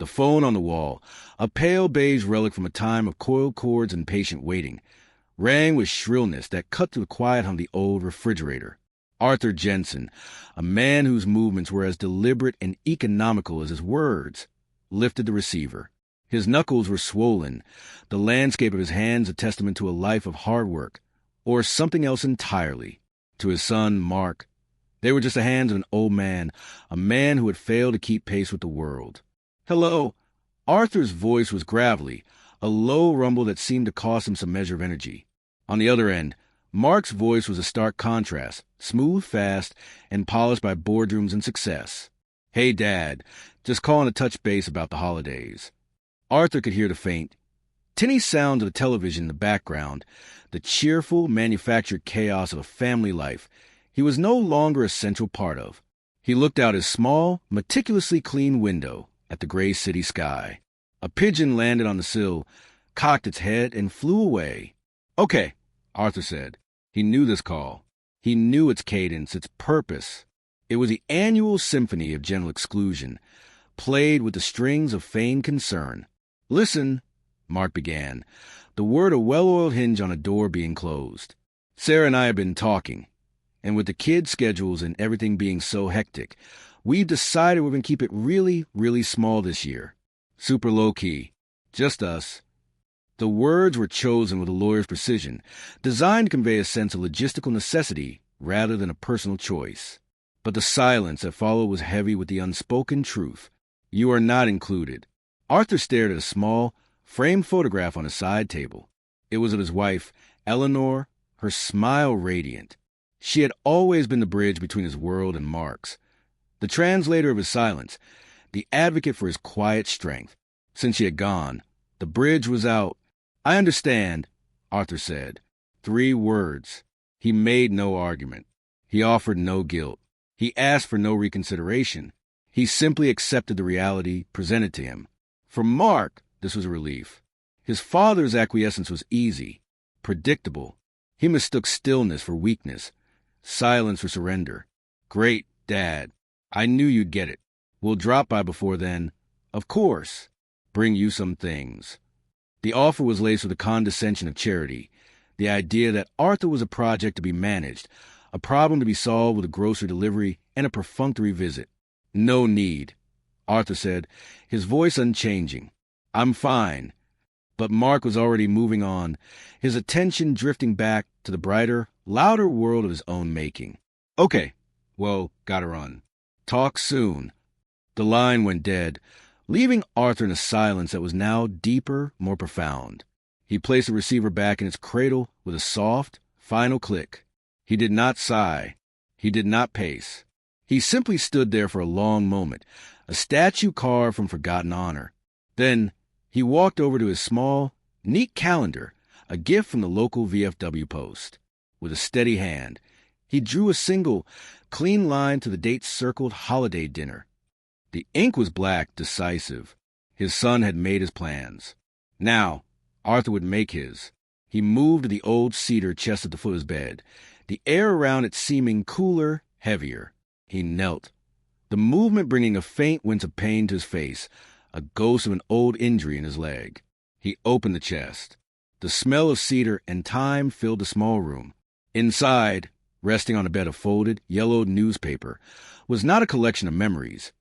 The phone on the wall, a pale beige relic from a time of coiled cords and patient waiting, rang with shrillness that cut through the quiet hum of the old refrigerator. Arthur Jensen, a man whose movements were as deliberate and economical as his words, lifted the receiver. His knuckles were swollen, the landscape of his hands a testament to a life of hard work, or something else entirely. To his son, Mark, they were just the hands of an old man, a man who had failed to keep pace with the world. "Hello." Arthur's voice was gravelly, a low rumble that seemed to cost him some measure of energy. On the other end, Mark's voice was a stark contrast, smooth, fast, and polished by boardrooms and success. "Hey, Dad, just calling to touch base about the holidays." Arthur could hear the faint, tinny sound of the television in the background, the cheerful, manufactured chaos of a family life he was no longer a central part of. He looked out his small, meticulously clean window at the gray city sky. A pigeon landed on the sill, cocked its head, and flew away. "Okay," Arthur said. He knew this call. He knew its cadence, its purpose. It was the annual symphony of gentle exclusion, played with the strings of feigned concern. "Listen," Mark began, the word a well-oiled hinge on a door being closed. "Sarah and I have been talking, and with the kids' schedules and everything being so hectic, we've decided we're going to keep it really, really small this year. Super low-key. Just us." The words were chosen with a lawyer's precision, designed to convey a sense of logistical necessity rather than a personal choice. But the silence that followed was heavy with the unspoken truth. "You are not included." Arthur stared at a small, framed photograph on a side table. It was of his wife, Eleanor, her smile radiant. She had always been the bridge between his world and Mark's, the translator of his silence, the advocate for his quiet strength. Since she had gone, the bridge was out. "I understand," Arthur said. 3 words. He made no argument. He offered no guilt. He asked for no reconsideration. He simply accepted the reality presented to him. For Mark, this was a relief. His father's acquiescence was easy, predictable. He mistook stillness for weakness, silence for surrender. "Great, Dad. I knew you'd get it. We'll drop by before then. Of course. Bring you some things." The offer was laced with the condescension of charity, the idea that Arthur was a project to be managed, a problem to be solved with a grocery delivery and a perfunctory visit. "No need," Arthur said, his voice unchanging. "I'm fine." But Mark was already moving on, his attention drifting back to the brighter, louder world of his own making. "Okay, well, gotta run. Talk soon." The line went dead, leaving Arthur in a silence that was now deeper, more profound. He placed the receiver back in its cradle with a soft, final click. He did not sigh. He did not pace. He simply stood there for a long moment, a statue carved from forgotten honor. Then he walked over to his small, neat calendar, a gift from the local VFW post. With a steady hand, he drew a single, clean line to the date-circled holiday dinner. The ink was black, decisive. His son had made his plans. Now, Arthur would make his. He moved to the old cedar chest at the foot of his bed, the air around it seeming cooler, heavier. He knelt, the movement bringing a faint wince of pain to his face, a ghost of an old injury in his leg. He opened the chest. The smell of cedar and thyme filled the small room. Inside, resting on a bed of folded, yellowed newspaper, was not a collection of memories,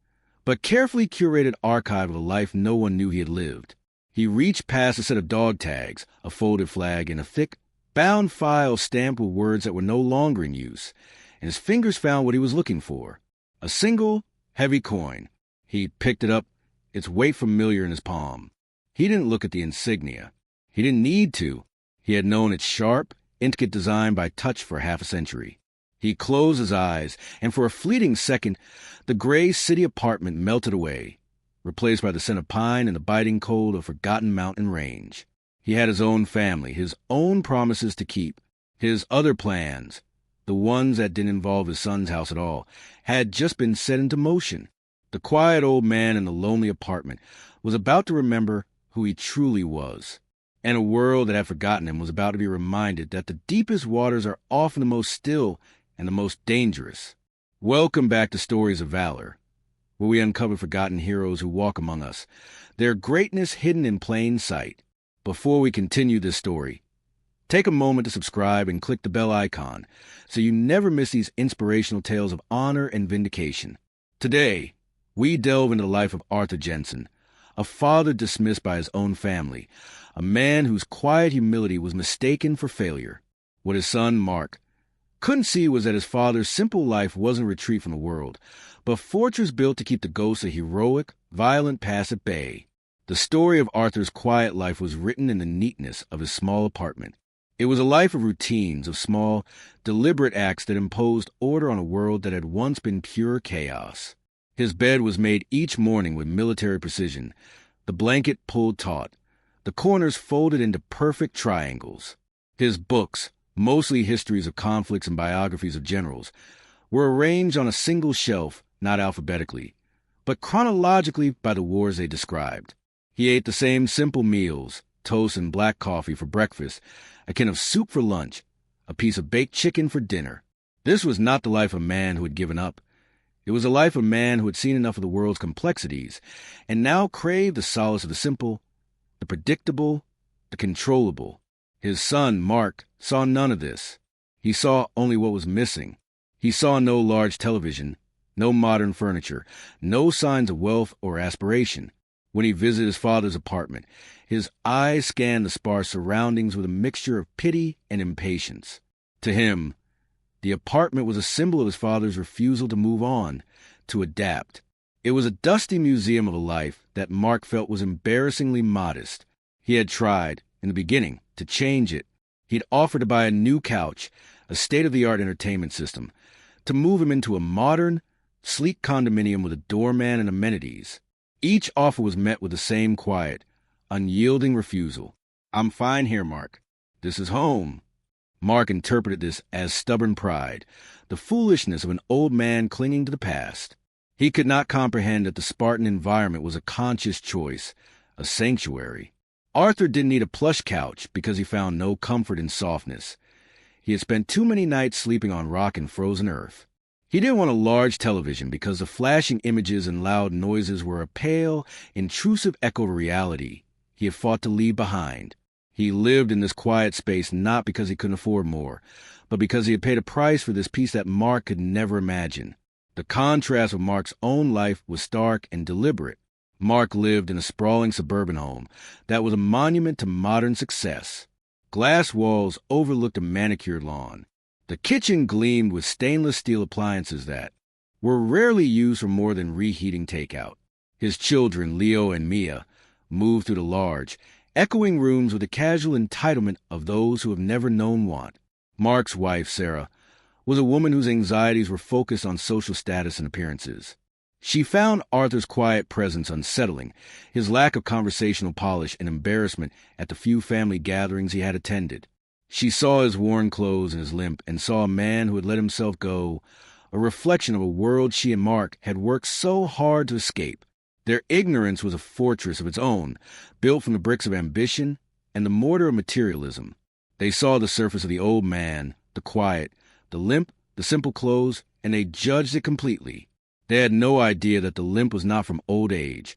but carefully curated archive of a life no one knew he had lived. He reached past a set of dog tags, a folded flag, and a thick, bound file stamped with words that were no longer in use, and his fingers found what he was looking for. A single, heavy coin. He picked it up, its weight familiar in his palm. He didn't look at the insignia. He didn't need to. He had known its sharp, intricate design by touch for half a century. He closed his eyes, and for a fleeting second, the gray city apartment melted away, replaced by the scent of pine and the biting cold of forgotten mountain range. He had his own family, his own promises to keep. His other plans, the ones that didn't involve his son's house at all, had just been set into motion. The quiet old man in the lonely apartment was about to remember who he truly was. And a world that had forgotten him was about to be reminded that the deepest waters are often the most still and the most dangerous. Welcome back to Stories of Valor, where we uncover forgotten heroes who walk among us, their greatness hidden in plain sight. Before we continue this story, take a moment to subscribe and click the bell icon so you never miss these inspirational tales of honor and vindication. Today, we delve into the life of Arthur Jensen, a father dismissed by his own family, a man whose quiet humility was mistaken for failure. What his son, Mark, couldn't see was that his father's simple life wasn't a retreat from the world, but a fortress built to keep the ghosts of heroic, violent past at bay. The story of Arthur's quiet life was written in the neatness of his small apartment. It was a life of routines, of small, deliberate acts that imposed order on a world that had once been pure chaos. His bed was made each morning with military precision, the blanket pulled taut, the corners folded into perfect triangles. His books, mostly histories of conflicts and biographies of generals, were arranged on a single shelf, not alphabetically, but chronologically by the wars they described. He ate the same simple meals, toast and black coffee for breakfast, a can of soup for lunch, a piece of baked chicken for dinner. This was not the life of a man who had given up. It was a life of a man who had seen enough of the world's complexities and now craved the solace of the simple, the predictable, the controllable. His son, Mark, saw none of this. He saw only what was missing. He saw no large television, no modern furniture, no signs of wealth or aspiration. When he visited his father's apartment, his eyes scanned the sparse surroundings with a mixture of pity and impatience. To him, the apartment was a symbol of his father's refusal to move on, to adapt. It was a dusty museum of a life that Mark felt was embarrassingly modest. He had tried, in the beginning, to change it. He'd offered to buy a new couch, a state-of-the-art entertainment system, to move him into a modern, sleek condominium with a doorman and amenities. Each offer was met with the same quiet, unyielding refusal. "I'm fine here, Mark. This is home." Mark interpreted this as stubborn pride, the foolishness of an old man clinging to the past. He could not comprehend that the Spartan environment was a conscious choice, a sanctuary. Arthur didn't need a plush couch because he found no comfort in softness. He had spent too many nights sleeping on rock and frozen earth. He didn't want a large television because the flashing images and loud noises were a pale, intrusive echo of reality he had fought to leave behind. He lived in this quiet space not because he couldn't afford more, but because he had paid a price for this peace that Mark could never imagine. The contrast of Mark's own life was stark and deliberate. Mark lived in a sprawling suburban home that was a monument to modern success. Glass walls overlooked a manicured lawn. The kitchen gleamed with stainless steel appliances that were rarely used for more than reheating takeout. His children, Leo and Mia, moved through the large, echoing rooms with the casual entitlement of those who have never known want. Mark's wife, Sarah, was a woman whose anxieties were focused on social status and appearances. She found Arthur's quiet presence unsettling, his lack of conversational polish and embarrassment at the few family gatherings he had attended. She saw his worn clothes and his limp and saw a man who had let himself go, a reflection of a world she and Mark had worked so hard to escape. Their ignorance was a fortress of its own, built from the bricks of ambition and the mortar of materialism. They saw the surface of the old man, the quiet, the limp, the simple clothes, and they judged it completely. They had no idea that the limp was not from old age,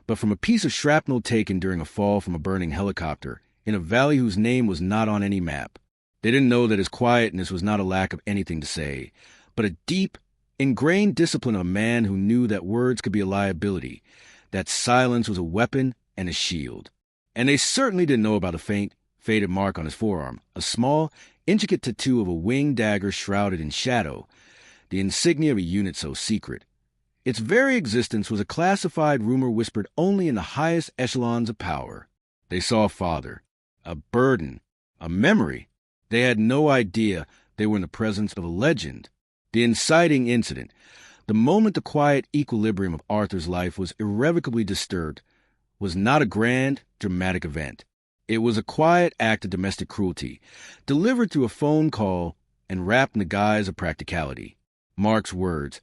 but from a piece of shrapnel taken during a fall from a burning helicopter in a valley whose name was not on any map. They didn't know that his quietness was not a lack of anything to say, but a deep, ingrained discipline of a man who knew that words could be a liability, that silence was a weapon and a shield. And they certainly didn't know about a faint, faded mark on his forearm, a small, intricate tattoo of a winged dagger shrouded in shadow, the insignia of a unit so secret. Its very existence was a classified rumor whispered only in the highest echelons of power. They saw a father, a burden, a memory. They had no idea they were in the presence of a legend. The inciting incident, the moment the quiet equilibrium of Arthur's life was irrevocably disturbed, was not a grand, dramatic event. It was a quiet act of domestic cruelty, delivered through a phone call and wrapped in the guise of practicality. Mark's words,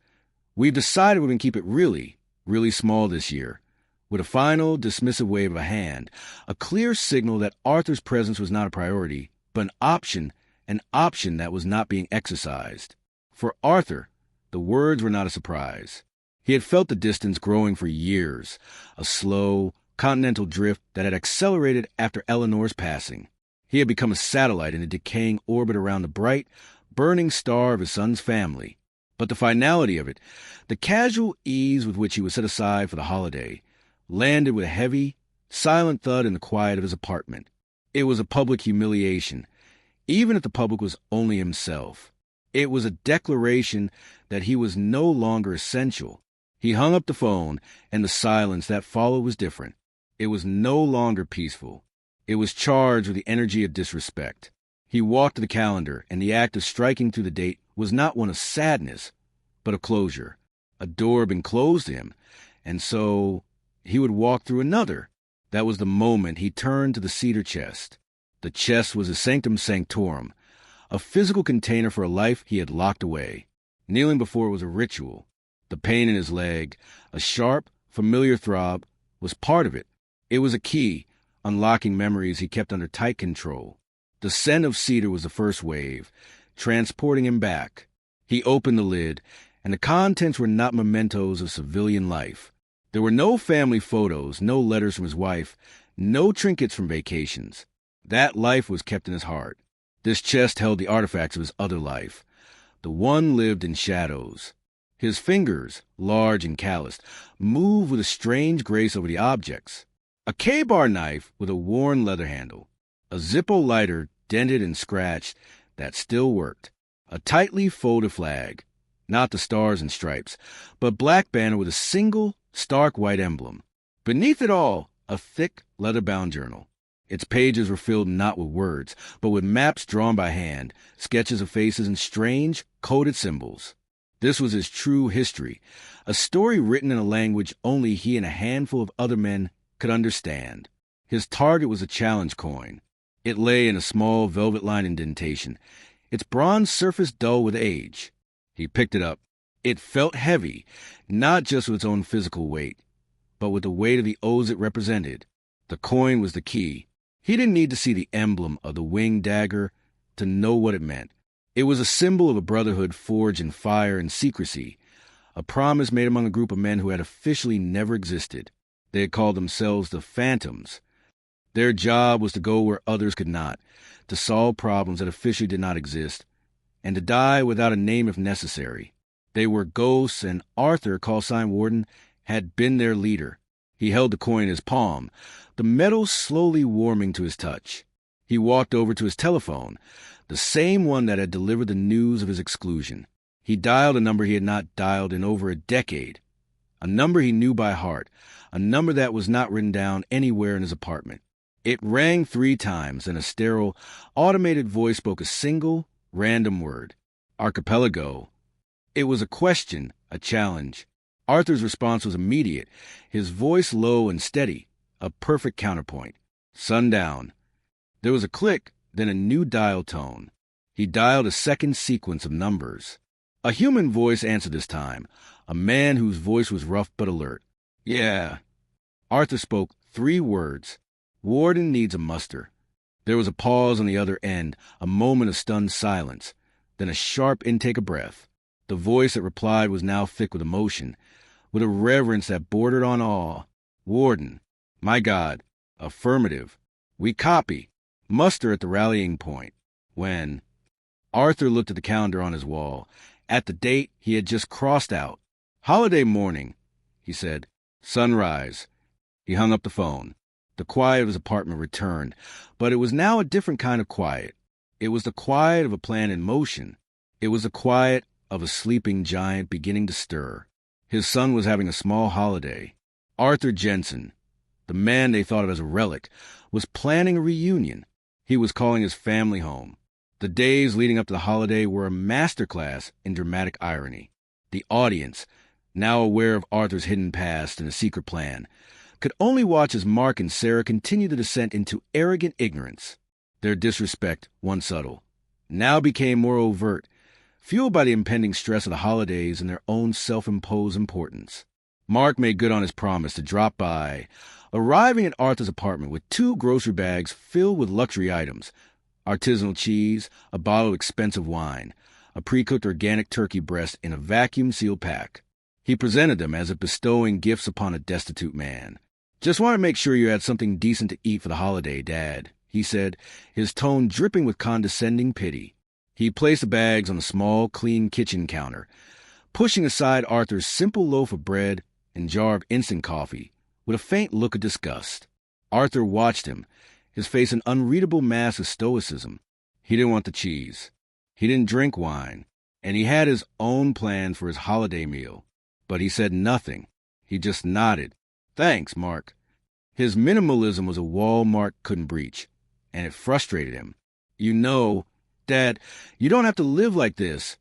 "We've decided we're going to keep it really, really small this year," with a final, dismissive wave of a hand, a clear signal that Arthur's presence was not a priority, but an option that was not being exercised. For Arthur, the words were not a surprise. He had felt the distance growing for years, a slow, continental drift that had accelerated after Eleanor's passing. He had become a satellite in a decaying orbit around the bright, burning star of his son's family. But the finality of it, the casual ease with which he was set aside for the holiday, landed with a heavy, silent thud in the quiet of his apartment. It was a public humiliation, even if the public was only himself. It was a declaration that he was no longer essential. He hung up the phone, and the silence that followed was different. It was no longer peaceful. It was charged with the energy of disrespect. He walked to the calendar, and the act of striking through the date was not one of sadness, but of closure. A door had been closed to him, and so he would walk through another. That was the moment he turned to the cedar chest. The chest was a sanctum sanctorum, a physical container for a life he had locked away. Kneeling before it was a ritual. The pain in his leg, a sharp, familiar throb, was part of it. It was a key, unlocking memories he kept under tight control. The scent of cedar was the first wave, transporting him back. He opened the lid, and the contents were not mementos of civilian life. There were no family photos, no letters from his wife, no trinkets from vacations. That life was kept in his heart. This chest held the artifacts of his other life. The one lived in shadows. His fingers, large and calloused, moved with a strange grace over the objects. A K-bar knife with a worn leather handle. A Zippo lighter dented and scratched that still worked. A tightly folded flag. Not the stars and stripes, but black banner with a single, stark white emblem. Beneath it all, a thick, leather-bound journal. Its pages were filled not with words, but with maps drawn by hand, sketches of faces, and strange, coded symbols. This was his true history, a story written in a language only he and a handful of other men could understand. His target was a challenge coin. It lay in a small velvet-lined indentation, its bronze surface dull with age. He picked it up. It felt heavy, not just with its own physical weight, but with the weight of the oaths it represented. The coin was the key. He didn't need to see the emblem of the winged dagger to know what it meant. It was a symbol of a brotherhood forged in fire and secrecy, a promise made among a group of men who had officially never existed. They had called themselves the Phantoms. Their job was to go where others could not, to solve problems that officially did not exist, and to die without a name if necessary. They were ghosts, and Arthur, callsign Warden, had been their leader. He held the coin in his palm, the metal slowly warming to his touch. He walked over to his telephone, the same one that had delivered the news of his exclusion. He dialed a number he had not dialed in over a decade, a number he knew by heart, a number that was not written down anywhere in his apartment. It rang 3 times, and a sterile, automated voice spoke a single, random word. Archipelago. It was a question, a challenge. Arthur's response was immediate, his voice low and steady, a perfect counterpoint. Sundown. There was a click, then a new dial tone. He dialed a second sequence of numbers. A human voice answered this time, a man whose voice was rough but alert. Yeah. Arthur spoke 3 words. Warden needs a muster. There was a pause on the other end, a moment of stunned silence, then a sharp intake of breath. The voice that replied was now thick with emotion, with a reverence that bordered on awe. Warden. My God. Affirmative. We copy. Muster at the rallying point. When? Arthur looked at the calendar on his wall, at the date he had just crossed out. Holiday morning, he said. Sunrise. He hung up the phone. The quiet of his apartment returned, but it was now a different kind of quiet. It was the quiet of a plan in motion. It was the quiet of a sleeping giant beginning to stir. His son was having a small holiday. Arthur Jensen, the man they thought of as a relic, was planning a reunion. He was calling his family home. The days leading up to the holiday were a masterclass in dramatic irony. The audience, now aware of Arthur's hidden past and a secret plan, could only watch as Mark and Sarah continued the descent into arrogant ignorance. Their disrespect, once subtle, now became more overt, fueled by the impending stress of the holidays and their own self-imposed importance. Mark made good on his promise to drop by, arriving at Arthur's apartment with 2 grocery bags filled with luxury items, artisanal cheese, a bottle of expensive wine, a pre-cooked organic turkey breast in a vacuum-sealed pack. He presented them as if bestowing gifts upon a destitute man. "Just want to make sure you had something decent to eat for the holiday, Dad," he said, his tone dripping with condescending pity. He placed the bags on a small, clean kitchen counter, pushing aside Arthur's simple loaf of bread and jar of instant coffee with a faint look of disgust. Arthur watched him, his face an unreadable mask of stoicism. He didn't want the cheese. He didn't drink wine, and he had his own plan for his holiday meal. But he said nothing. He just nodded. "Thanks, Mark." His minimalism was a wall Mark couldn't breach, and it frustrated him. "You know, Dad, you don't have to live like this,"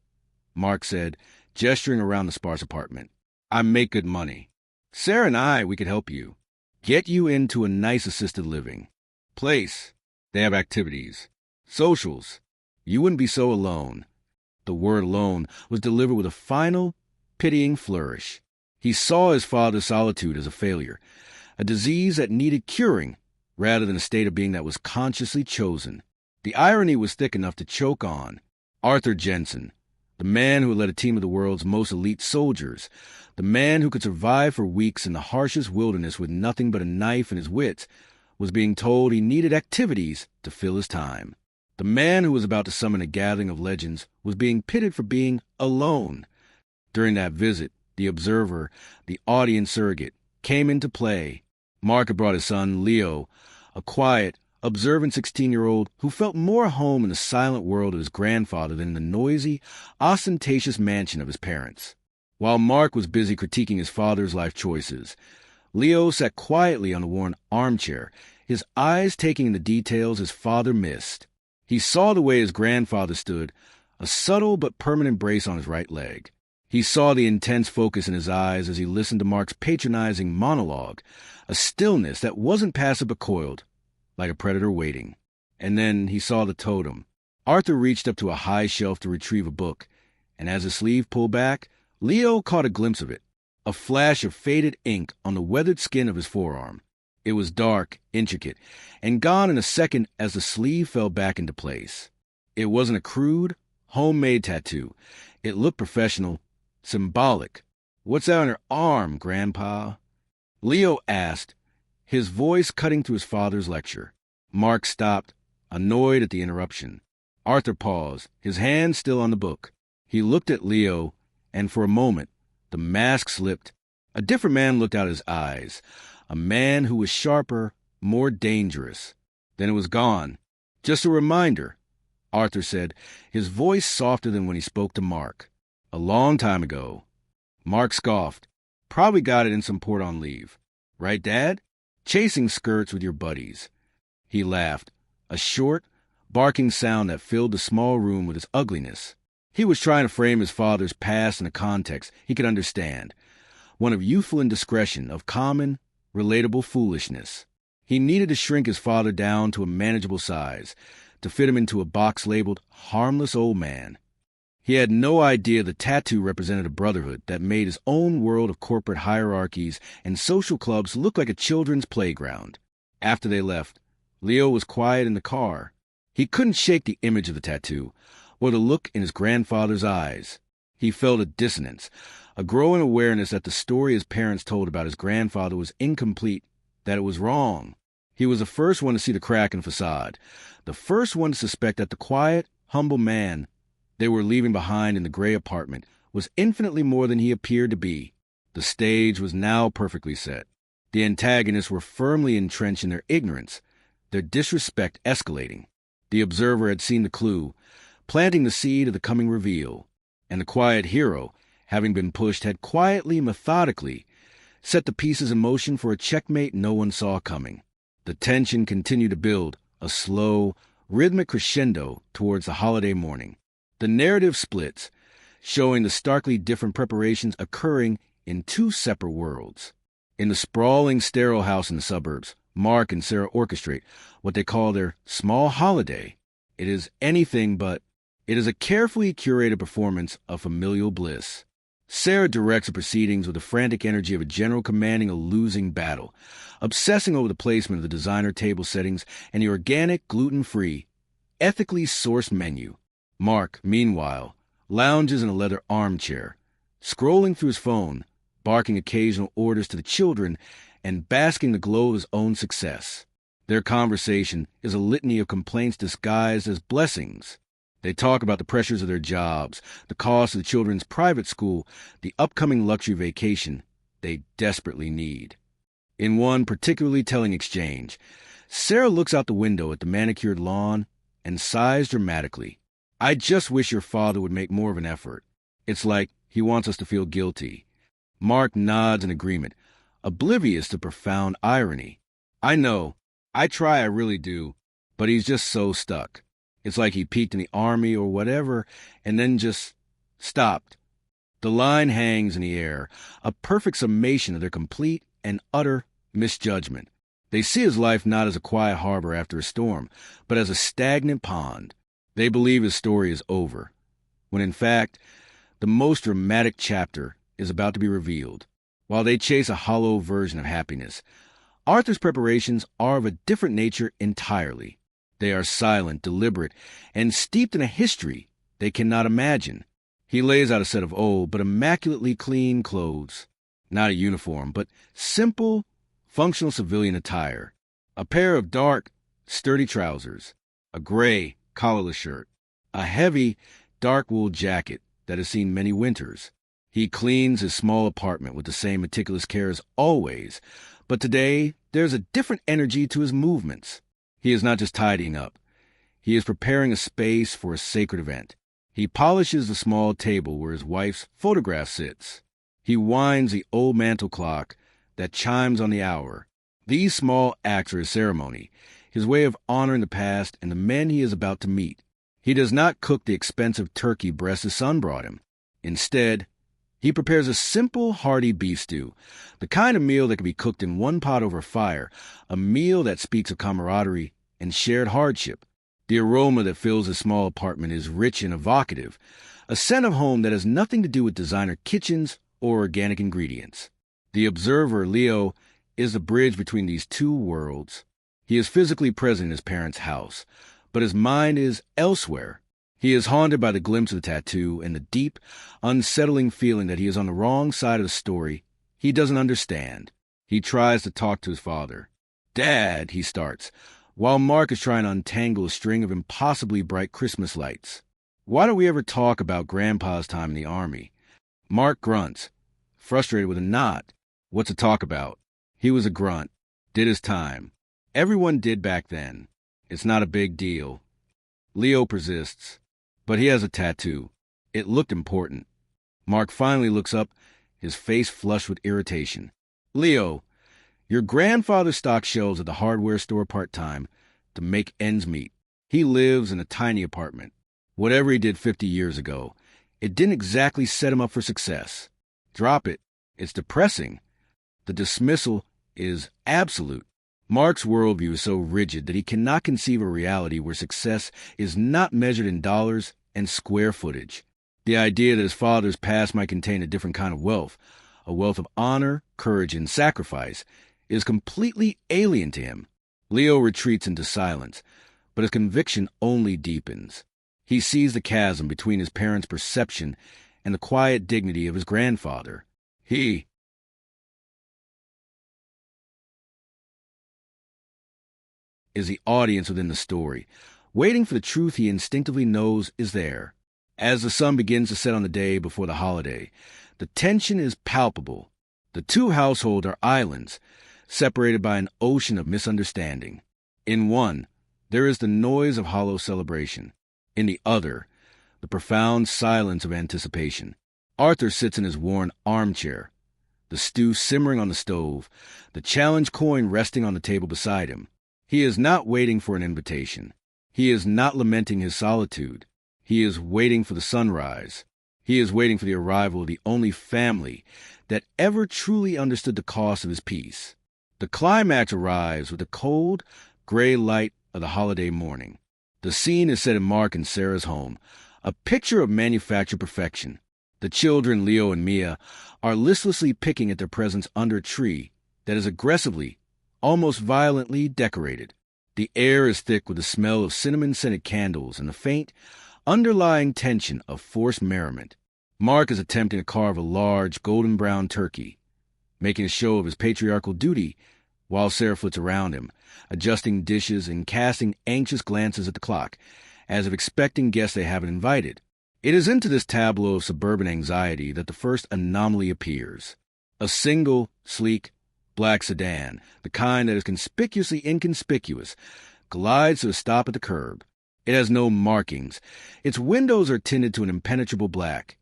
Mark said, gesturing around the sparse apartment. "I make good money. Sarah and we could help you. Get you into a nice assisted living place. They have activities, socials. You wouldn't be so alone." The word alone was delivered with a final, pitying flourish. He saw his father's solitude as a failure, a disease that needed curing rather than a state of being that was consciously chosen. The irony was thick enough to choke on. Arthur Jensen, the man who had led a team of the world's most elite soldiers, the man who could survive for weeks in the harshest wilderness with nothing but a knife and his wits, was being told he needed activities to fill his time. The man who was about to summon a gathering of legends was being pitted for being alone. During that visit, the observer, the audience surrogate, came into play. Mark had brought his son, Leo, a quiet, observant 16-year-old who felt more home in the silent world of his grandfather than in the noisy, ostentatious mansion of his parents. While Mark was busy critiquing his father's life choices, Leo sat quietly on the worn armchair, his eyes taking in the details his father missed. He saw the way his grandfather stood, a subtle but permanent brace on his right leg. He saw the intense focus in his eyes as he listened to Mark's patronizing monologue, a stillness that wasn't passive but coiled, like a predator waiting. And then he saw the totem. Arthur reached up to a high shelf to retrieve a book, and as his sleeve pulled back, Leo caught a glimpse of it, a flash of faded ink on the weathered skin of his forearm. It was dark, intricate, and gone in a second as the sleeve fell back into place. It wasn't a crude, homemade tattoo. It looked professional, symbolic. "What's that on your arm, Grandpa?" Leo asked, his voice cutting through his father's lecture. Mark stopped, annoyed at the interruption. Arthur paused, his hand still on the book. He looked at Leo, and for a moment, the mask slipped. A different man looked out his eyes, a man who was sharper, more dangerous. Then it was gone. "Just a reminder," Arthur said, his voice softer than when he spoke to Mark. "A long time ago." Mark scoffed. "Probably got it in some port on leave. Right, Dad? Chasing skirts with your buddies." He laughed, a short, barking sound that filled the small room with its ugliness. He was trying to frame his father's past in a context he could understand, one of youthful indiscretion, of common, relatable foolishness. He needed to shrink his father down to a manageable size, to fit him into a box labeled harmless old man. He had no idea the tattoo represented a brotherhood that made his own world of corporate hierarchies and social clubs look like a children's playground. After they left, Leo was quiet in the car. He couldn't shake the image of the tattoo, or the look in his grandfather's eyes. He felt a dissonance, a growing awareness that the story his parents told about his grandfather was incomplete, that it was wrong. He was the first one to see the crack in the facade, the first one to suspect that the quiet, humble man they were leaving behind in the gray apartment was infinitely more than he appeared to be. The stage was now perfectly set. The antagonists were firmly entrenched in their ignorance, their disrespect escalating. The observer had seen the clue, planting the seed of the coming reveal, and the quiet hero, having been pushed, had quietly, methodically set the pieces in motion for a checkmate no one saw coming. The tension continued to build, a slow, rhythmic crescendo towards the holiday morning. The narrative splits, showing the starkly different preparations occurring in two separate worlds. In the sprawling, sterile house in the suburbs, Mark and Sarah orchestrate what they call their small holiday. It is anything but. It is a carefully curated performance of familial bliss. Sarah directs the proceedings with the frantic energy of a general commanding a losing battle, obsessing over the placement of the designer table settings and the organic, gluten-free, ethically sourced menu. Mark, meanwhile, lounges in a leather armchair, scrolling through his phone, barking occasional orders to the children and basking the glow of his own success. Their conversation is a litany of complaints disguised as blessings. They talk about the pressures of their jobs, the cost of the children's private school, the upcoming luxury vacation they desperately need. In one particularly telling exchange, Sarah looks out the window at the manicured lawn and sighs dramatically. "I just wish your father would make more of an effort. It's like he wants us to feel guilty." Mark nods in agreement, oblivious to profound irony. "I know. I try, I really do. But he's just so stuck. It's like he peaked in the army or whatever and then just stopped." The line hangs in the air, a perfect summation of their complete and utter misjudgment. They see his life not as a quiet harbor after a storm, but as a stagnant pond. They believe his story is over, when in fact, the most dramatic chapter is about to be revealed. While they chase a hollow version of happiness, Arthur's preparations are of a different nature entirely. They are silent, deliberate, and steeped in a history they cannot imagine. He lays out a set of old but immaculately clean clothes. Not a uniform, but simple, functional civilian attire. A pair of dark, sturdy trousers, a gray, collarless shirt, a heavy, dark wool jacket that has seen many winters. He cleans his small apartment with the same meticulous care as always, but today there's a different energy to his movements. He is not just tidying up. He is preparing a space for a sacred event. He polishes the small table where his wife's photograph sits. He winds the old mantel clock that chimes on the hour. These small acts are his ceremony, his way of honoring the past and the men he is about to meet. He does not cook the expensive turkey breast his son brought him. Instead, he prepares a simple, hearty beef stew, the kind of meal that can be cooked in one pot over fire, a meal that speaks of camaraderie and shared hardship. The aroma that fills his small apartment is rich and evocative, a scent of home that has nothing to do with designer kitchens or organic ingredients. The observer, Leo, is the bridge between these two worlds. He is physically present in his parents' house, but his mind is elsewhere. He is haunted by the glimpse of the tattoo and the deep, unsettling feeling that he is on the wrong side of the story he doesn't understand. He tries to talk to his father. "Dad," he starts, while Mark is trying to untangle a string of impossibly bright Christmas lights. "Why don't we ever talk about Grandpa's time in the Army?" Mark grunts, frustrated with a nod. What's to talk about? He was a grunt, did his time. Everyone did back then. It's not a big deal. Leo persists, but he has a tattoo. It looked important. Mark finally looks up, his face flushed with irritation. "Leo, your grandfather stocked shelves at the hardware store part-time to make ends meet. He lives in a tiny apartment. Whatever he did 50 years ago, it didn't exactly set him up for success. Drop it. It's depressing. The dismissal is absolute." Mark's worldview is so rigid that he cannot conceive a reality where success is not measured in dollars and square footage. The idea that his father's past might contain a different kind of wealth, a wealth of honor, courage, and sacrifice, is completely alien to him. Leo retreats into silence, but his conviction only deepens. He sees the chasm between his parents' perception and the quiet dignity of his grandfather. He is the audience within the story, waiting for the truth he instinctively knows is there. As the sun begins to set on the day before the holiday, the tension is palpable. The two households are islands, separated by an ocean of misunderstanding. In one, there is the noise of hollow celebration. In the other, the profound silence of anticipation. Arthur sits in his worn armchair, the stew simmering on the stove, the challenge coin resting on the table beside him. He is not waiting for an invitation. He is not lamenting his solitude. He is waiting for the sunrise. He is waiting for the arrival of the only family that ever truly understood the cost of his peace. The climax arrives with the cold, gray light of the holiday morning. The scene is set in Mark and Sarah's home, a picture of manufactured perfection. The children, Leo and Mia, are listlessly picking at their presents under a tree that is aggressively, almost violently decorated. The air is thick with the smell of cinnamon-scented candles and the faint, underlying tension of forced merriment. Mark is attempting to carve a large, golden-brown turkey, making a show of his patriarchal duty while Sarah flits around him, adjusting dishes and casting anxious glances at the clock, as if expecting guests they haven't invited. It is into this tableau of suburban anxiety that the first anomaly appears. A single, sleek, black sedan, the kind that is conspicuously inconspicuous, glides to a stop at the curb. It has no markings. Its windows are tinted to an impenetrable black,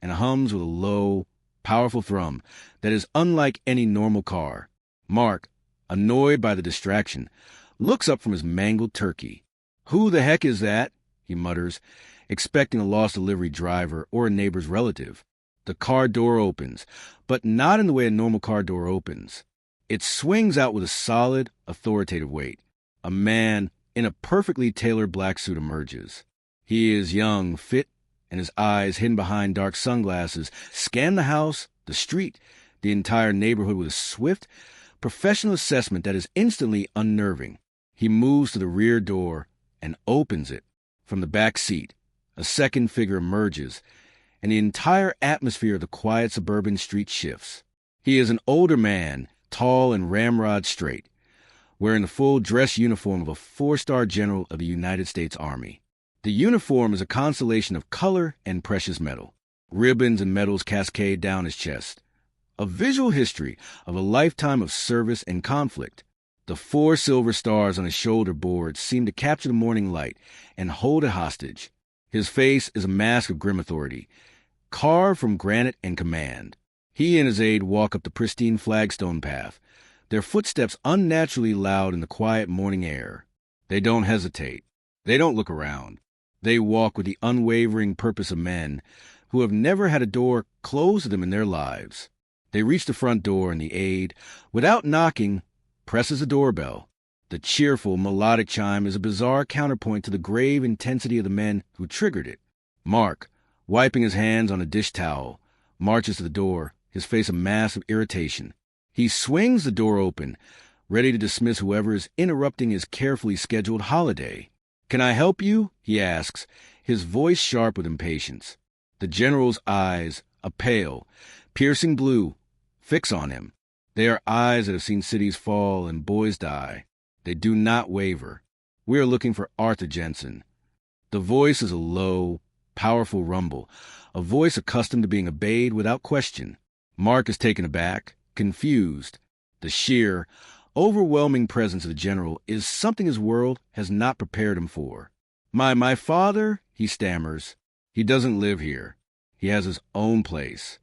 and hums with a low, powerful thrum that is unlike any normal car. Mark, annoyed by the distraction, looks up from his mangled turkey. "Who the heck is that?" he mutters, expecting a lost delivery driver or a neighbor's relative. The car door opens, but not in the way a normal car door opens. It swings out with a solid, authoritative weight. A man in a perfectly tailored black suit emerges. He is young, fit, and his eyes, hidden behind dark sunglasses, scan the house, the street, the entire neighborhood with a swift, professional assessment that is instantly unnerving. He moves to the rear door and opens it. From the back seat, a second figure emerges, and the entire atmosphere of the quiet suburban street shifts. He is an older man, tall and ramrod straight, wearing the full dress uniform of a 4-star general of the United States Army. The uniform is a constellation of color and precious metal. Ribbons and medals cascade down his chest. A visual history of a lifetime of service and conflict. The 4 silver stars on his shoulder boards seem to capture the morning light and hold it hostage. His face is a mask of grim authority, carved from granite and command. He and his aide walk up the pristine flagstone path, their footsteps unnaturally loud in the quiet morning air. They don't hesitate. They don't look around. They walk with the unwavering purpose of men who have never had a door closed to them in their lives. They reach the front door, and the aide, without knocking, presses the doorbell. The cheerful, melodic chime is a bizarre counterpoint to the grave intensity of the men who triggered it. Mark, wiping his hands on a dish towel, marches to the door, his face a mass of irritation. He swings the door open, ready to dismiss whoever is interrupting his carefully scheduled holiday. "Can I help you?" he asks, his voice sharp with impatience. The general's eyes, a pale, piercing blue, fix on him. They are eyes that have seen cities fall and boys die. They do not waver. "We are looking for Arthur Jensen." The voice is a low, powerful rumble, a voice accustomed to being obeyed without question. Mark is taken aback, confused. The sheer, overwhelming presence of the general is something his world has not prepared him for. My father," he stammers. "He doesn't live here. He has his own place."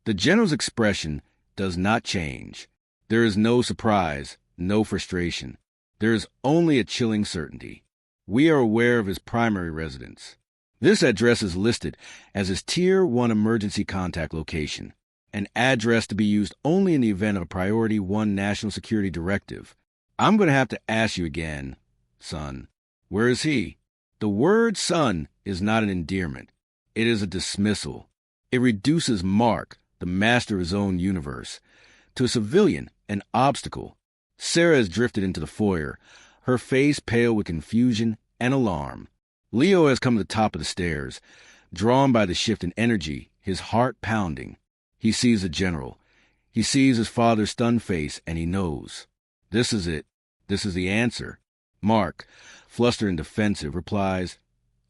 The general's expression does not change. There is no surprise, no frustration. There is only a chilling certainty. We are aware of his primary residence. This address is listed as his Tier 1 emergency contact location, an address to be used only in the event of a Priority 1 national security directive. "I'm going to have to ask you again, son. Where is he?" The word son is not an endearment. It is a dismissal. It reduces Mark, the master of his own universe, to a civilian, an obstacle. Sarah has drifted into the foyer, her face pale with confusion and alarm. Leo has come to the top of the stairs, drawn by the shift in energy, his heart pounding. He sees the general. He sees his father's stunned face, and he knows. This is it. This is the answer. Mark, flustered and defensive, replies,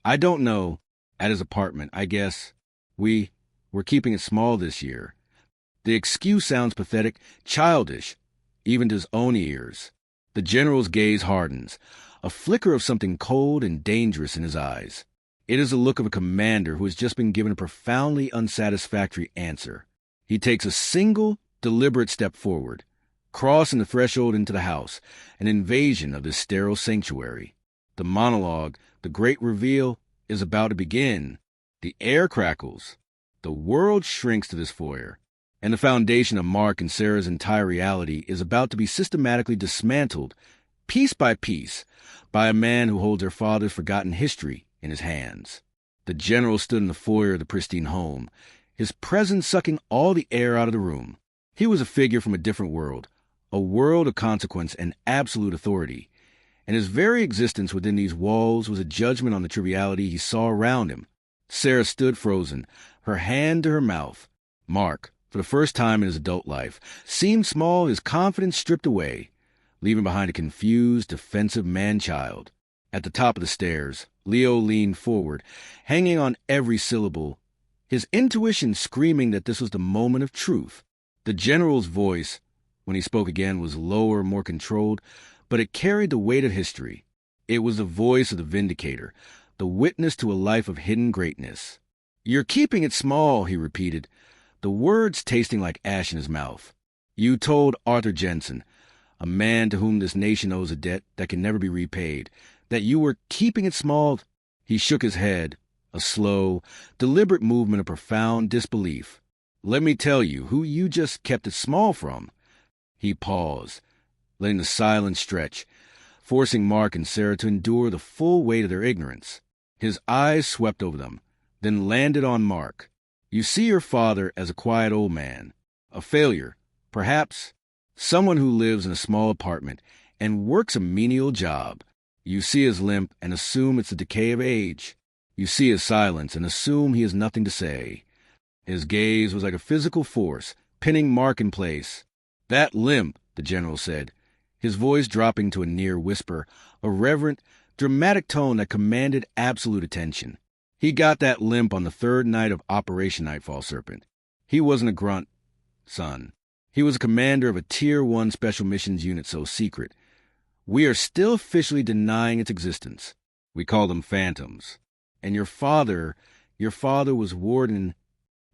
"I don't know. At his apartment, I guess. We're keeping it small this year." The excuse sounds pathetic, childish, even to his own ears. The general's gaze hardens, a flicker of something cold and dangerous in his eyes. It is the look of a commander who has just been given a profoundly unsatisfactory answer. He takes a single, deliberate step forward, crossing the threshold into the house, an invasion of this sterile sanctuary. The monologue, the great reveal, is about to begin. The air crackles. The world shrinks to this foyer, and the foundation of Mark and Sarah's entire reality is about to be systematically dismantled, piece by piece, by a man who holds their father's forgotten history in his hands. The general stood in the foyer of the pristine home, his presence sucking all the air out of the room. He was a figure from a different world, a world of consequence and absolute authority, and his very existence within these walls was a judgment on the triviality he saw around him. Sarah stood frozen, her hand to her mouth. Mark, for the first time in his adult life, seemed small, his confidence stripped away, leaving behind a confused, defensive man-child. At the top of the stairs, Leo leaned forward, hanging on every syllable, his intuition screaming that this was the moment of truth. The general's voice, when he spoke again, was lower, more controlled, but it carried the weight of history. It was the voice of the vindicator, the witness to a life of hidden greatness. "You're keeping it small," he repeated, the words tasting like ash in his mouth. "You told Arthur Jensen, a man to whom this nation owes a debt that can never be repaid, that you were keeping it small." He shook his head, a slow, deliberate movement of profound disbelief. "Let me tell you who you just kept it small from." He paused, letting the silence stretch, forcing Mark and Sarah to endure the full weight of their ignorance. His eyes swept over them, then landed on Mark. "You see your father as a quiet old man, a failure, perhaps, someone who lives in a small apartment and works a menial job. You see his limp and assume it's the decay of age. You see his silence and assume he has nothing to say." His gaze was like a physical force, pinning Mark in place. "That limp," the general said, his voice dropping to a near whisper, a reverent, dramatic tone that commanded absolute attention. "He got that limp on the third night of Operation Nightfall Serpent. He wasn't a grunt, son. He was a commander of a Tier 1 special missions unit so secret. We are still officially denying its existence. We call them phantoms. And your father was Warden.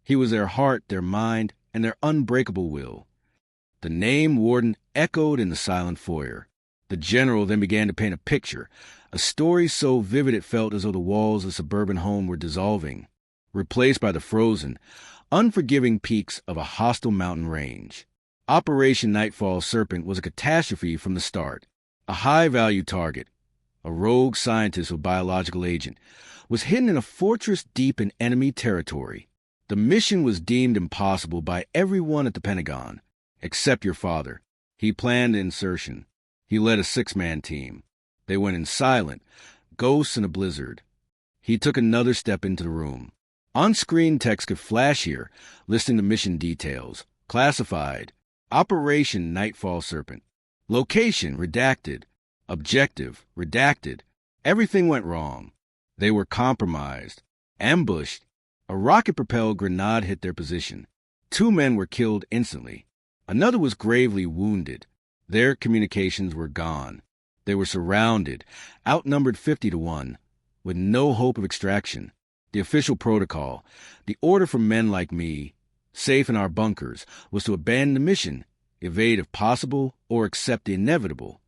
He was their heart, their mind, and their unbreakable will." The name Warden echoed in the silent foyer. The general then began to paint a picture, a story so vivid it felt as though the walls of the suburban home were dissolving, replaced by the frozen, unforgiving peaks of a hostile mountain range. Operation Nightfall Serpent was a catastrophe from the start. A high-value target, a rogue scientist or biological agent, was hidden in a fortress deep in enemy territory. The mission was deemed impossible by everyone at the Pentagon, except your father. He planned the insertion. He led a 6-man team. They went in silent, ghosts in a blizzard. He took another step into the room. On-screen text could flash here, listing the mission details. Classified. Operation Nightfall Serpent. Location redacted. Objective redacted. Everything went wrong. They were compromised. Ambushed. A rocket-propelled grenade hit their position. 2 men were killed instantly. Another was gravely wounded. Their communications were gone. They were surrounded, outnumbered 50-1, with no hope of extraction. The official protocol, the order for men like me, safe in our bunkers, was to abandon the mission, evade if possible, or accept the inevitable.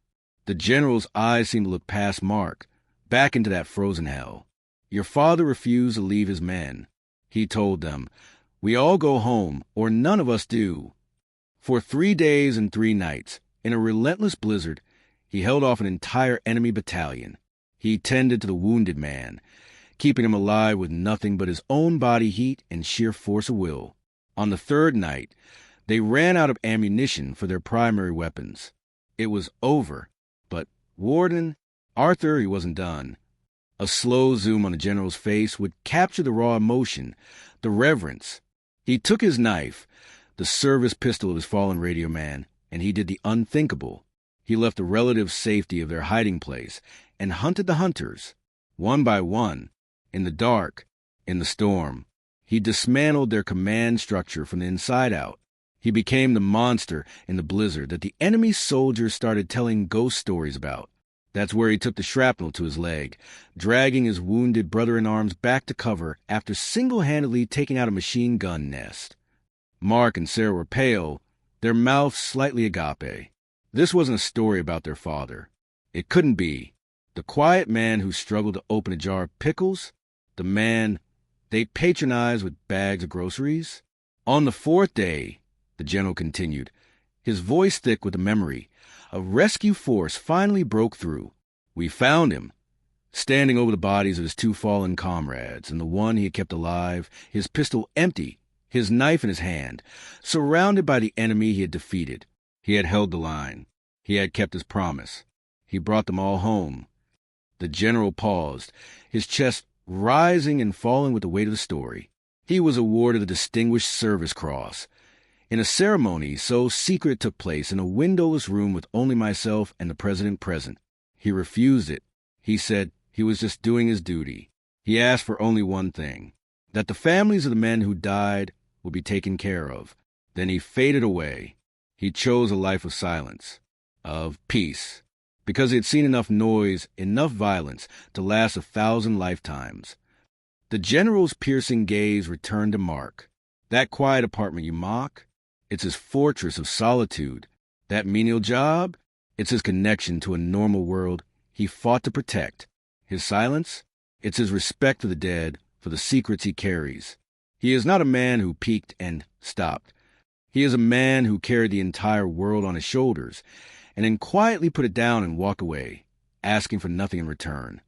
The general's eyes seemed to look past Mark, back into that frozen hell. Your father refused to leave his men. He told them, "We all go home, or none of us do." For 3 days and 3 nights, in a relentless blizzard, he held off an entire enemy battalion. He tended to the wounded man, keeping him alive with nothing but his own body heat and sheer force of will. On the 3rd night, they ran out of ammunition for their primary weapons. It was over, but Arthur, he wasn't done. A slow zoom on the general's face would capture the raw emotion, the reverence. He took his knife, the service pistol of his fallen radio man, and he did the unthinkable. He left the relative safety of their hiding place and hunted the hunters, one by one, in the dark, in the storm. He dismantled their command structure from the inside out. He became the monster in the blizzard that the enemy soldiers started telling ghost stories about. That's where he took the shrapnel to his leg, dragging his wounded brother-in-arms back to cover after single-handedly taking out a machine gun nest. Mark and Sarah were pale, their mouths slightly agape. This wasn't a story about their father. It couldn't be. The quiet man who struggled to open a jar of pickles? The man they patronized with bags of groceries? On the 4th day, the general continued, his voice thick with the memory, a rescue force finally broke through. We found him, standing over the bodies of his 2 fallen comrades, and the one he had kept alive, his pistol empty, his knife in his hand, surrounded by the enemy he had defeated. He had held the line. He had kept his promise. He brought them all home. The general paused, his chest rising and falling with the weight of the story. He was awarded the Distinguished Service Cross. In a ceremony so secret it took place in a windowless room with only myself and the president present. He refused it. He said he was just doing his duty. He asked for only one thing, that the families of the men who died would be taken care of. Then he faded away. He chose a life of silence, of peace, because he had seen enough noise, enough violence to last 1,000 lifetimes. The general's piercing gaze returned to Mark. That quiet apartment you mock? It's his fortress of solitude. That menial job? It's his connection to a normal world he fought to protect. His silence? It's his respect for the dead, for the secrets he carries. He is not a man who peaked and stopped. He is a man who carried the entire world on his shoulders, and then quietly put it down and walked away, asking for nothing in return.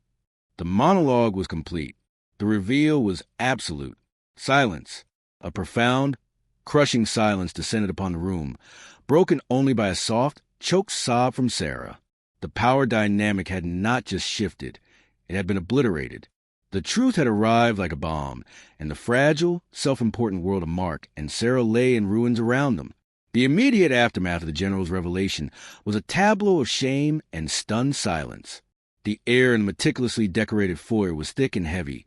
The monologue was complete. The reveal was absolute. Silence, a profound, crushing silence descended upon the room, broken only by a soft, choked sob from Sarah. The power dynamic had not just shifted, it had been obliterated. The truth had arrived like a bomb, and the fragile, self-important world of Mark and Sarah lay in ruins around them. The immediate aftermath of the general's revelation was a tableau of shame and stunned silence. The air in the meticulously decorated foyer was thick and heavy,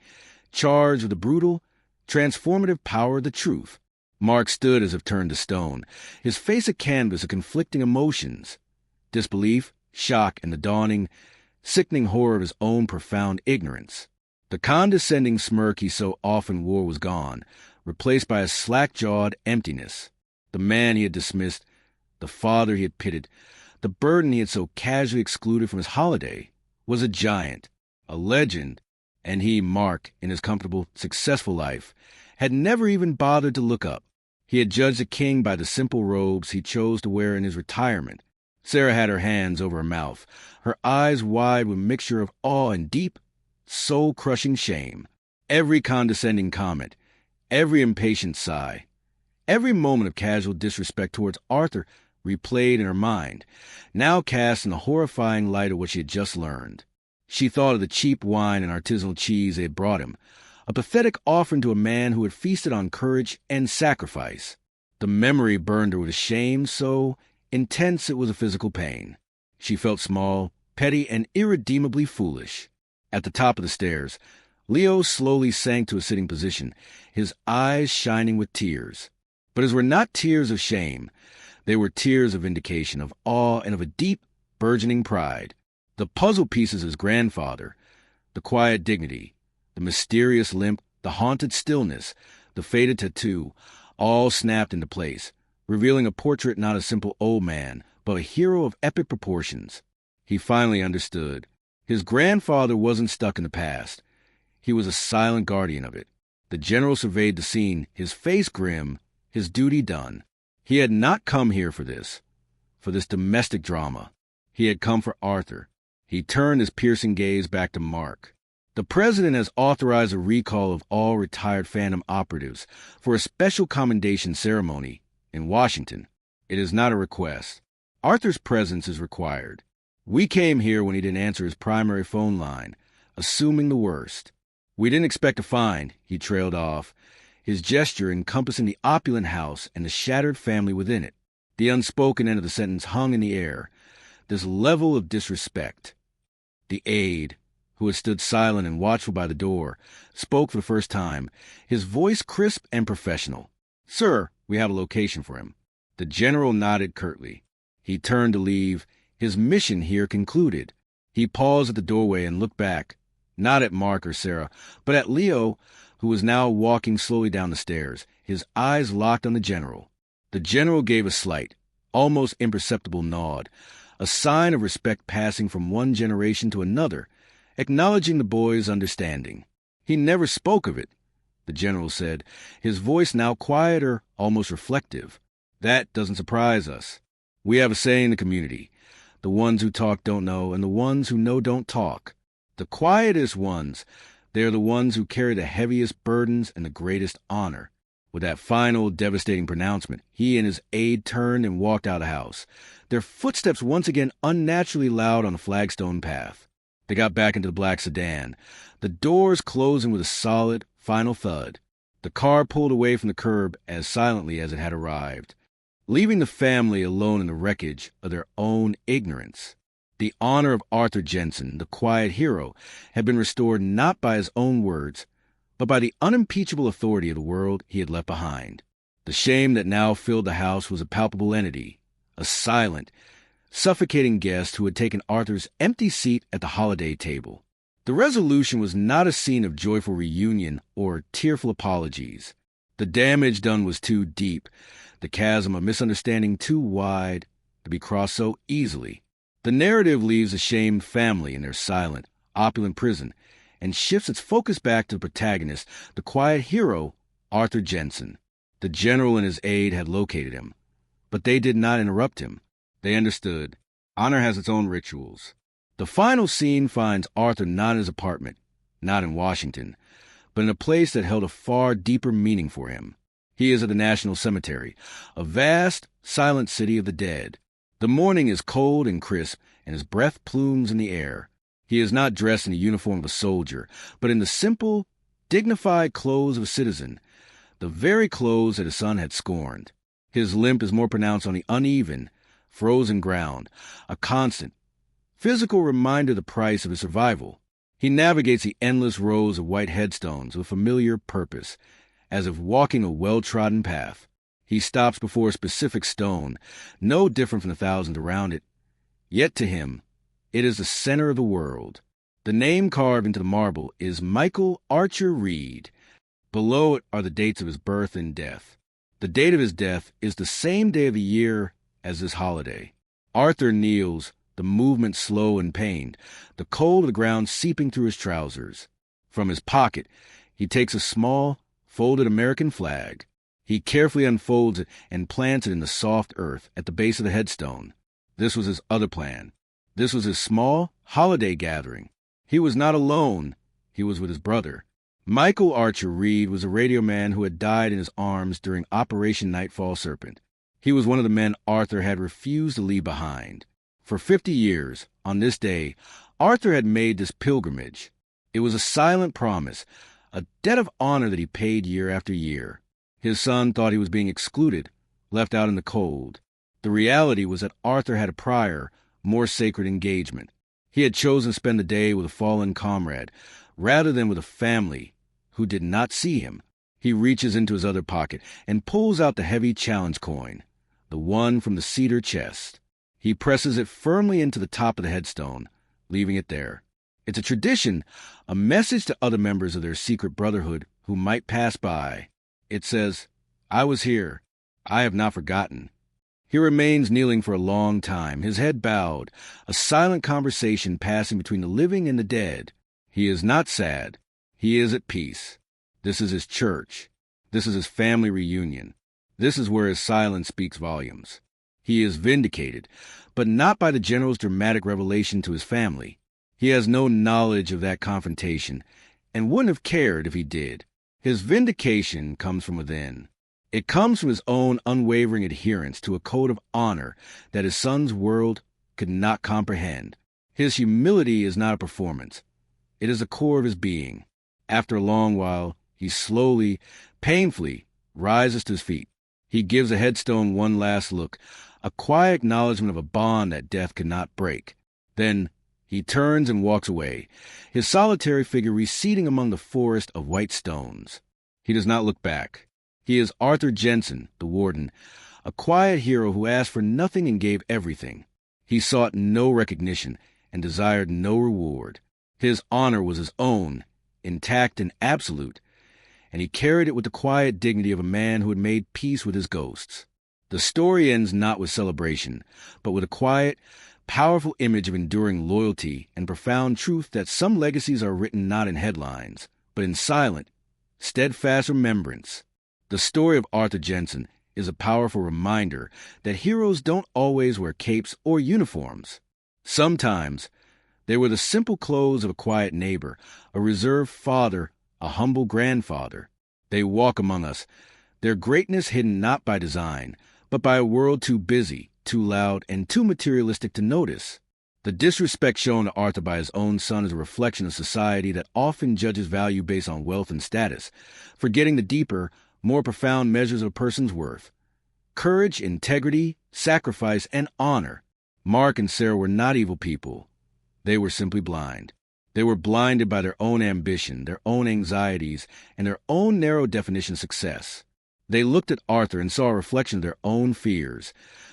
charged with the brutal, transformative power of the truth. Mark stood as if turned to stone, his face a canvas of conflicting emotions, disbelief, shock, and the dawning, sickening horror of his own profound ignorance. The condescending smirk he so often wore was gone, replaced by a slack-jawed emptiness. The man he had dismissed, the father he had pitied, the burden he had so casually excluded from his holiday, was a giant, a legend, and he, Mark, in his comfortable, successful life, had never even bothered to look up. He had judged a king by the simple robes he chose to wear in his retirement. Sarah had her hands over her mouth, her eyes wide with a mixture of awe and deep, soul-crushing shame. Every condescending comment, every impatient sigh, every moment of casual disrespect towards Arthur replayed in her mind, now cast in the horrifying light of what she had just learned. She thought of the cheap wine and artisanal cheese they had brought him, a pathetic offering to a man who had feasted on courage and sacrifice. The memory burned her with a shame so intense it was a physical pain. She felt small, petty, and irredeemably foolish. At the top of the stairs, Leo slowly sank to a sitting position, his eyes shining with tears. But his were not tears of shame. They were tears of vindication, of awe, and of a deep, burgeoning pride. The puzzle pieces of his grandfather, the quiet dignity, the mysterious limp, the haunted stillness, the faded tattoo, all snapped into place, revealing a portrait not a simple old man, but a hero of epic proportions. He finally understood. His grandfather wasn't stuck in the past. He was a silent guardian of it. The general surveyed the scene, his face grim, his duty done. He had not come here for this domestic drama. He had come for Arthur. He turned his piercing gaze back to Mark. The president has authorized a recall of all retired Phantom operatives for a special commendation ceremony in Washington. It is not a request. Arthur's presence is required. We came here when he didn't answer his primary phone line, assuming the worst. We didn't expect to find, he trailed off, his gesture encompassing the opulent house and the shattered family within it. The unspoken end of the sentence hung in the air, this level of disrespect. The aide, who had stood silent and watchful by the door, spoke for the first time, his voice crisp and professional. "Sir, we have a location for him." The general nodded curtly. He turned to leave, his mission here concluded. He paused at the doorway and looked back, not at Mark or Sarah, but at Leo, who was now walking slowly down the stairs, his eyes locked on the general. The general gave a slight, almost imperceptible nod, a sign of respect passing from one generation to another, acknowledging the boy's understanding. He never spoke of it, the general said, his voice now quieter, almost reflective. That doesn't surprise us. We have a saying in the community. The ones who talk don't know, and the ones who know don't talk. The quietest ones, they are the ones who carry the heaviest burdens and the greatest honor. With that final, devastating pronouncement, he and his aide turned and walked out of the house, their footsteps once again unnaturally loud on the flagstone path. They got back into the black sedan, the doors closing with a solid, final thud. The car pulled away from the curb as silently as it had arrived, leaving the family alone in the wreckage of their own ignorance. The honor of Arthur Jensen, the quiet hero, had been restored not by his own words, but by the unimpeachable authority of the world he had left behind. The shame that now filled the house was a palpable entity, a silent, suffocating guest who had taken Arthur's empty seat at the holiday table. The resolution was not a scene of joyful reunion or tearful apologies. The damage done was too deep, the chasm of misunderstanding too wide to be crossed so easily. The narrative leaves a shamed family in their silent, opulent prison and shifts its focus back to the protagonist, the quiet hero, Arthur Jensen. The general and his aide had located him, but they did not interrupt him. They understood. Honor has its own rituals. The final scene finds Arthur not in his apartment, not in Washington, but in a place that held a far deeper meaning for him. He is at the National Cemetery, a vast, silent city of the dead. The morning is cold and crisp, and his breath plumes in the air. He is not dressed in the uniform of a soldier, but in the simple, dignified clothes of a citizen, the very clothes that his son had scorned. His limp is more pronounced on the uneven, frozen ground, a constant, physical reminder of the price of his survival. He navigates the endless rows of white headstones with familiar purpose, as if walking a well-trodden path. He stops before a specific stone, no different from the thousands around it. Yet to him, it is the center of the world. The name carved into the marble is Michael Archer Reed. Below it are the dates of his birth and death. The date of his death is the same day of the year as this holiday. Arthur kneels, the movement slow and pained, the cold of the ground seeping through his trousers. From his pocket, he takes a small, folded American flag. He carefully unfolds it and plants it in the soft earth at the base of the headstone. This was his other plan. This was his small, holiday gathering. He was not alone. He was with his brother. Michael Archer Reed was a radio man who had died in his arms during Operation Nightfall Serpent. He was one of the men Arthur had refused to leave behind. For 50 years, on this day, Arthur had made this pilgrimage. It was a silent promise, a debt of honor that he paid year after year. His son thought he was being excluded, left out in the cold. The reality was that Arthur had a prior, more sacred engagement. He had chosen to spend the day with a fallen comrade, rather than with a family who did not see him. He reaches into his other pocket and pulls out the heavy challenge coin, the one from the cedar chest. He presses it firmly into the top of the headstone, leaving it there. It's a tradition, a message to other members of their secret brotherhood who might pass by. It says, "I was here. I have not forgotten." He remains kneeling for a long time, his head bowed, a silent conversation passing between the living and the dead. He is not sad. He is at peace. This is his church. This is his family reunion. This is where his silence speaks volumes. He is vindicated, but not by the general's dramatic revelation to his family. He has no knowledge of that confrontation, and wouldn't have cared if he did. His vindication comes from within. It comes from his own unwavering adherence to a code of honor that his son's world could not comprehend. His humility is not a performance. It is the core of his being. After a long while, he slowly, painfully, rises to his feet. He gives the headstone one last look, a quiet acknowledgement of a bond that death could not break. Then he turns and walks away, his solitary figure receding among the forest of white stones. He does not look back. He is Arthur Jensen, the warden, a quiet hero who asked for nothing and gave everything. He sought no recognition and desired no reward. His honor was his own, intact and absolute, and he carried it with the quiet dignity of a man who had made peace with his ghosts. The story ends not with celebration, but with a quiet, powerful image of enduring loyalty and profound truth that some legacies are written not in headlines, but in silent, steadfast remembrance. The story of Arthur Jensen is a powerful reminder that heroes don't always wear capes or uniforms. Sometimes they were the simple clothes of a quiet neighbor, a reserved father, a humble grandfather. They walk among us, their greatness hidden not by design, but by a world too busy, too loud, and too materialistic to notice. The disrespect shown to Arthur by his own son is a reflection of society that often judges value based on wealth and status, forgetting the deeper, more profound measures of a person's worth. Courage, integrity, sacrifice, and honor. Mark and Sarah were not evil people. They were simply blind. They were blinded by their own ambition, their own anxieties, and their own narrow definition of success. They looked at Arthur and saw a reflection of their own fears,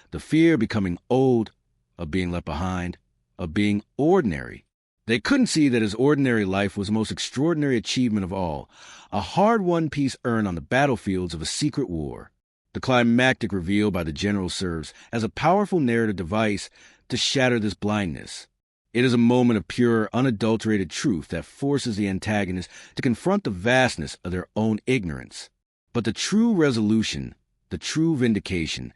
the fear of becoming old, of being left behind, of being ordinary. They couldn't see that his ordinary life was the most extraordinary achievement of all, a hard-won peace earned on the battlefields of a secret war. The climactic reveal by the general serves as a powerful narrative device to shatter this blindness. It is a moment of pure, unadulterated truth that forces the antagonist to confront the vastness of their own ignorance. But the true resolution, the true vindication,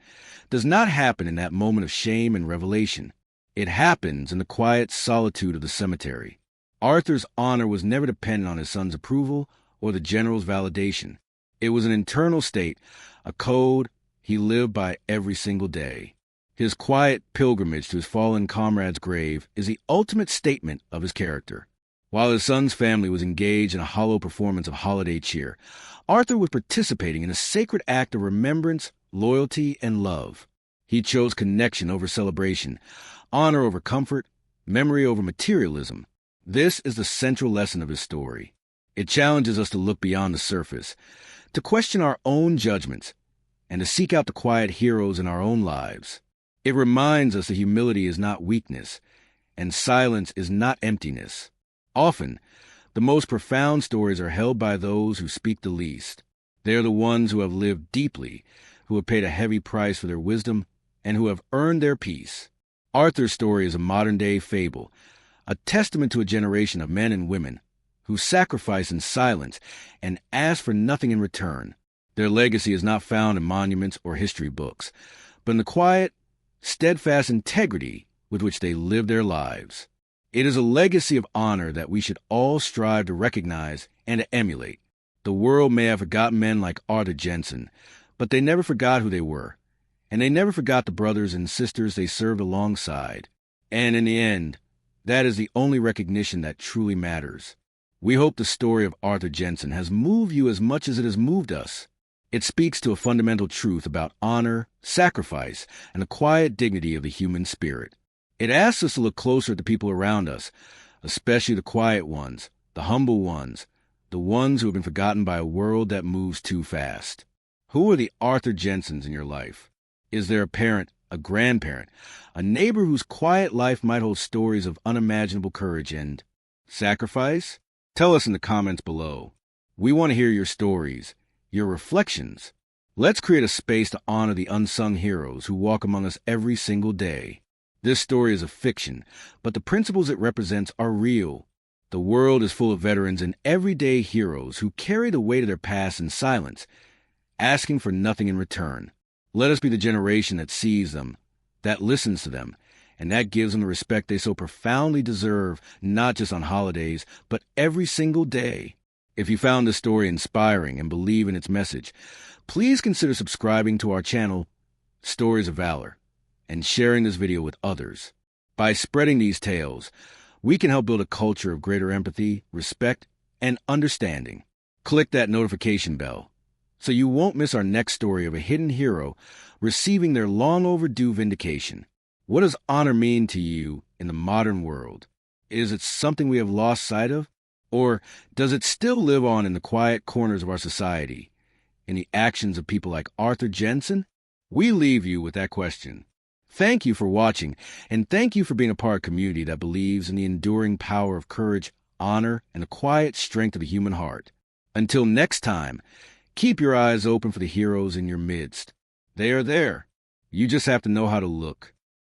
does not happen in that moment of shame and revelation. It happens in the quiet solitude of the cemetery. Arthur's honor was never dependent on his son's approval or the general's validation. It was an internal state, a code he lived by every single day. His quiet pilgrimage to his fallen comrade's grave is the ultimate statement of his character. While his son's family was engaged in a hollow performance of holiday cheer, Arthur was participating in a sacred act of remembrance, loyalty, and love. He chose connection over celebration, honor over comfort, memory over materialism. This is the central lesson of his story. It challenges us to look beyond the surface, to question our own judgments, and to seek out the quiet heroes in our own lives. It reminds us that humility is not weakness, and silence is not emptiness. Often, the most profound stories are held by those who speak the least. They are the ones who have lived deeply, who have paid a heavy price for their wisdom, and who have earned their peace. Arthur's story is a modern-day fable, a testament to a generation of men and women who sacrifice in silence and ask for nothing in return. Their legacy is not found in monuments or history books, but in the quiet, steadfast integrity with which they live their lives. It is a legacy of honor that we should all strive to recognize and to emulate. The world may have forgotten men like Arthur Jensen, but they never forgot who they were, and they never forgot the brothers and sisters they served alongside. And in the end, that is the only recognition that truly matters. We hope the story of Arthur Jensen has moved you as much as it has moved us. It speaks to a fundamental truth about honor, sacrifice, and the quiet dignity of the human spirit. It asks us to look closer at the people around us, especially the quiet ones, the humble ones, the ones who have been forgotten by a world that moves too fast. Who are the Arthur Jensens in your life? Is there a parent, a grandparent, a neighbor whose quiet life might hold stories of unimaginable courage and sacrifice? Tell us in the comments below. We want to hear your stories, your reflections. Let's create a space to honor the unsung heroes who walk among us every single day. This story is a fiction, but the principles it represents are real. The world is full of veterans and everyday heroes who carry the weight of their past in silence, asking for nothing in return. Let us be the generation that sees them, that listens to them, and that gives them the respect they so profoundly deserve, not just on holidays, but every single day. If you found this story inspiring and believe in its message, please consider subscribing to our channel, Stories of Valor, and sharing this video with others. By spreading these tales, we can help build a culture of greater empathy, respect, and understanding. Click that notification bell so you won't miss our next story of a hidden hero receiving their long overdue vindication. What does honor mean to you in the modern world? Is it something we have lost sight of? Or does it still live on in the quiet corners of our society, in the actions of people like Arthur Jensen? We leave you with that question. Thank you for watching, and thank you for being a part of a community that believes in the enduring power of courage, honor, and the quiet strength of the human heart. Until next time, keep your eyes open for the heroes in your midst. They are there. You just have to know how to look.